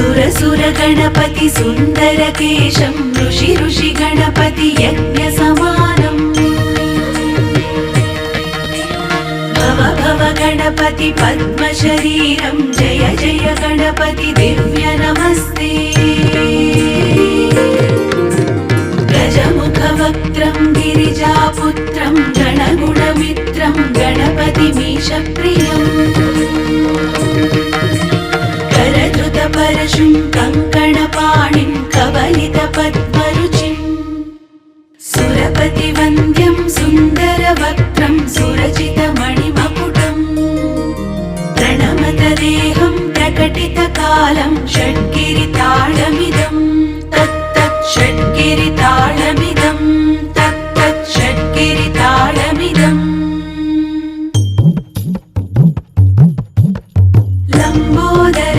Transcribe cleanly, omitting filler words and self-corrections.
सुर गणपति सुन्दरकेशं ऋषि गणपति यज्ञसमानम् भव गणपति पद्मशरीरं जय जय गणपति दिव्य नमस्ते गजमुखवक्त्रं गिरिजापुत्रं गणगुणमित्रं गणपतिमीशप्रियम् करधृतपरशुं कङ्कणपाणिं कवलितपद्मरुचिं सुरपतिवन्द्यं सुन्दरवक्त्रं सुरचितमणिमकुटम् प्रणमतदेहं प्रकटितकालं षड्गिरिताडं